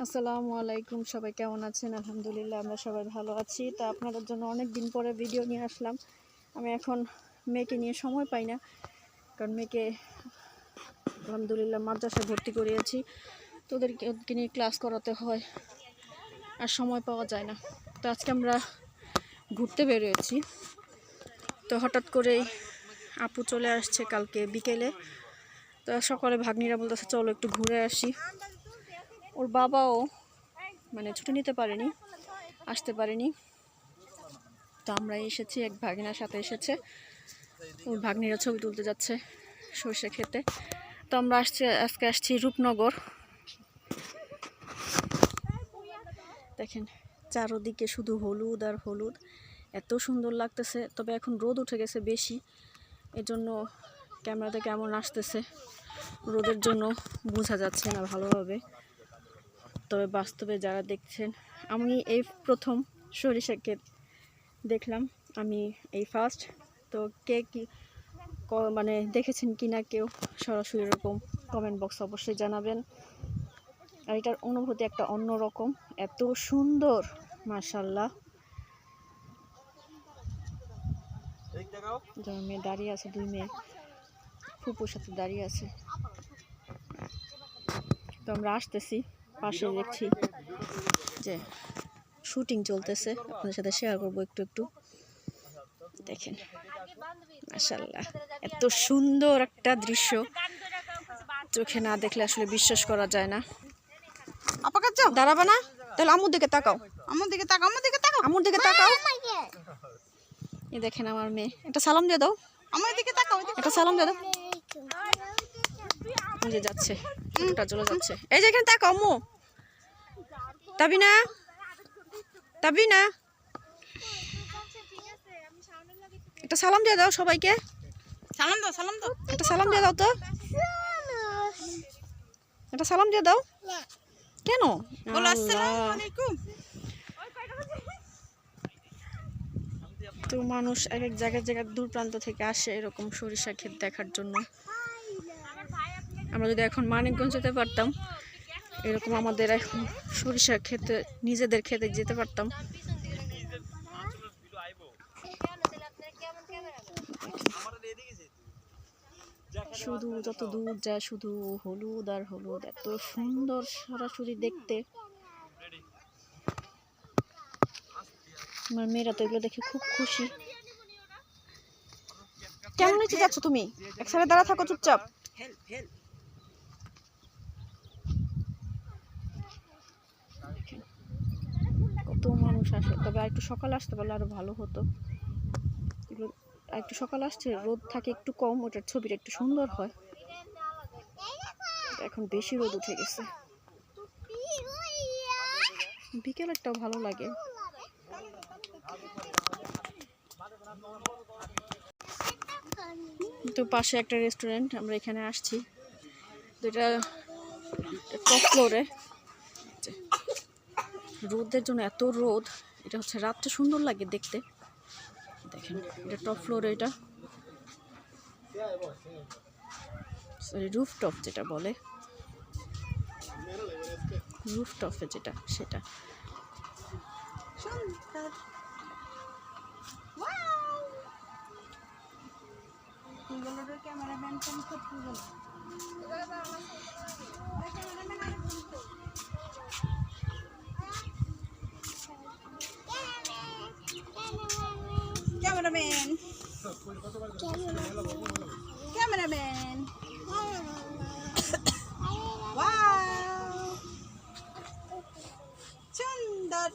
আসসালামু আলাইকুম, সবাই কেমন আছেন? আলহামদুলিল্লাহ আমরা সবাই ভালো আছি। তা আপনাদের জন্য অনেক দিন পরে ভিডিও নিয়ে আসলাম। আমি এখন মেয়েকে নিয়ে সময় পাই না, কারণ মেয়েকে আলহামদুলিল্লাহ মাদ্রাসায় ভর্তি করিয়েছি, তো ওদেরকে নিয়ে ক্লাস করাতে হয়, আর সময় পাওয়া যায় না। তো আজকে আমরা ঘুরতে বেরিয়েছি, তো হঠাৎ করেই আপু চলে আসছে কালকে বিকেলে। তো সকালে ভাগ্নিরা বলতেছে চলো একটু ঘুরে আসি। ওর বাবাও ছুটি নিতে পারেনি, আসতে পারেনি। তো আমরা এসেছি, এক ভাগিনার সাথে এসেছে, ওই ভাগ্নিরা ছবি তুলতে যাচ্ছে সরষে খেতে। তো আমরা আজকে আসছি রূপনগর। দেখেন চারোদিকে শুধু হলুদ আর হলুদ, এত সুন্দর লাগতেছে। তবে এখন রোদ উঠে গেছে বেশি, এজন্য ক্যামেরাতে কেমন আসতেছে রোদের জন্য বোঝা যাচ্ছে না ভালোভাবে। তবে বাস্তবে যারা দেখছেন, আমি এই প্রথম সরিষা ক্ষেত দেখলাম, আমি এই ফার্স্ট। তো কে কি দেখেছেন কিনা কেউ সরাসরি এরকম কমেন্ট বক্স অবশ্যই জানাবেন। আর এটার অনুভূতি একটা অন্যরকম, এত সুন্দর মাশাআল্লাহ। মেয়ে দাঁড়িয়ে আছে, দুই মেয়ে ফুপুর সাথে দাঁড়িয়ে আছে। তো আমরা আসতেছি, পাশে দেখছি যে শুটিং চলতেছে, আপনাদের সাথে শেয়ার করবো একটু একটু। দেখেন মাশাআল্লাহ, এত সুন্দর একটা দৃশ্য, চোখে না দেখলে আসলে বিশ্বাস করা যায় না। দাঁড়াবে না? তাহলে আমুর দিকে তাকাও, আমুর দিকে তাকাও, আমুর দিকে তাকাও, আমুর দিকে তাকাও। এই দেখেন আমার মেয়ে, একটা সালাম দিয়ে দাও, আমার দিকে তাকাও, একটা সালাম দিয়ে দাও। যে যাচ্ছে, ওটা চলে যাচ্ছে। এই যে এখানে তাকাও আম্মু, তাবি না, তাবি না, একটা সালাম দিয়ে দাও সবাইকে, সালাম দাও, সালাম দাও, একটা সালাম দিয়ে দাও তো, একটা সালাম দিয়ে দাও। কেন? তো মানুষ এক এক জায়গায় দূর প্রান্ত থেকে আসে এরকম সরিষা ক্ষেত দেখার জন্য। আমরা যদি এখন মানিকগঞ্জ যেতে পারতাম, এরকম আমাদের এখন সরিষা ক্ষেতে, নিজেদের ক্ষেতে যেতে পারতাম। শুধু যত দূর যায় শুধু হলুদ আর হলুদ, এত সুন্দর সরাসরি দেখতে। আমার মেয়েরা তো এগুলো দেখে খুব খুশি। কেমন নিচে যাচ্ছ তুমি? এক সাইডে দাঁড়া থাকো চুপচাপ। কত মানুষ আসে, তবে আর একটু সকালে আসতে পারলে আরো ভালো হতো। একটু সকাল আসছে, রোদ থাকে একটু কম, ওটার ছবিটা একটু সুন্দর হয়। এখন বেশি রোদ উঠে গেছে। বিকেলেরটাও ভালো লাগে। তো পাশে একটা রেস্টুরেন্ট, আমরা এখানে আসছি। তো এটা টপ ফ্লোরে, রোদের জন্য এত রোদ, এটা হচ্ছে রাতটা সুন্দর লাগে দেখতে। দেখেন এটা টপ ফ্লোরে, এটা সরি রুফটপ যেটা বলে, রুফটপে যেটা সেটা। ক্যামেরাম্যান, ক্যামেরাম্যান, সুন্দর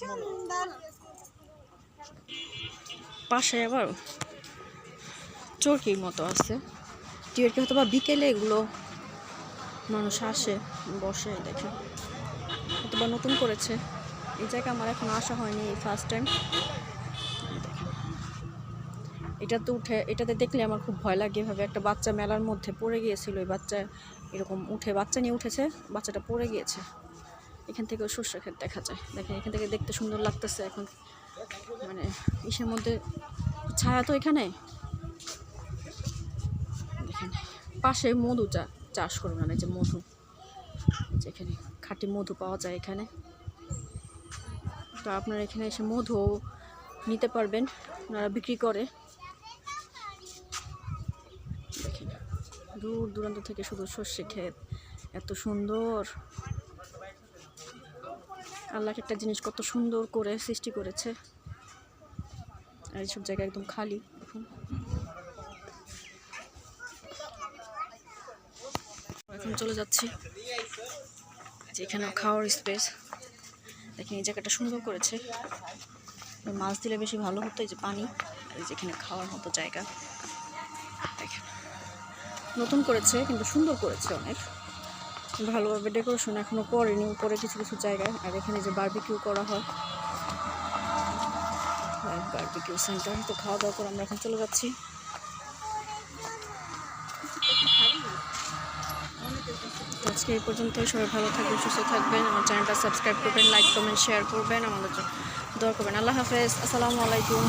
সুন্দর। পাশে আবার চরকির মতো আছে, টিয়ারকে হয়তো বা বিকেলে এগুলো মানুষ আসে বসে দেখে, হয়তো বা নতুন করেছে এই জায়গা। আমার এখন আসা হয়নি, এই ফার্স্ট টাইম। এটাতে দেখলে আমার খুব ভয় লাগে। এভাবে একটা বাচ্চা মেলার মধ্যে পড়ে গিয়েছিল, এই বাচ্চা এরকম বাচ্চা নিয়ে উঠেছে, বাচ্চাটা পড়ে গিয়েছে। এখান থেকে সর্ষে ক্ষেত দেখা যায়, দেখেন এখান থেকে দেখতে সুন্দর লাগতেছে। এখন ইসের মধ্যে ছায়া তো এখানে। দেখেন পাশে মধু চাষ করবেন, এই যে মধু, যেখানে খাঁটি মধু পাওয়া যায় এখানে। তো আপনারা এখানে এসে মধু নিতে পারবেন, ওনারা বিক্রি করে। দেখেন দূর দূরান্ত থেকে শুধু সর্ষে ক্ষেত, এত সুন্দর। আল্লাহ একটা জিনিস কত সুন্দর করে সৃষ্টি করেছে। আর এইসব জায়গা একদম খালি এখন। এখন চলে যাচ্ছি যেখানে খাওয়ার স্পেস। দেখেন এই জায়গাটা সুন্দর করেছে, মাছ দিলে বেশি ভালো হতো। এই যে পানি, আর যেখানে খাওয়ার মতো জায়গা দেখেন নতুন করেছে, কিন্তু সুন্দর করেছে, অনেক ভালোভাবে ডেকোরেশন এখনো করেনি উপরে কিছু কিছু জায়গায়। আর এখানে যে বারবিকিউ করা হয়, বারবিকিউ সেন্টার। তো খাওয়া দাওয়া করে আমরা এখন চলে যাচ্ছি। আজকে এই পর্যন্তই। সবাই ভালো থাকবেন, সুস্থ থাকবেন। আমার চ্যানেলটা সাবস্ক্রাইব করবেন, লাইক কমেন্ট শেয়ার করবেন, আমাদের জন্য দোয়া করবেন। আল্লাহ হাফেজ, আসসালামু আলাইকুম।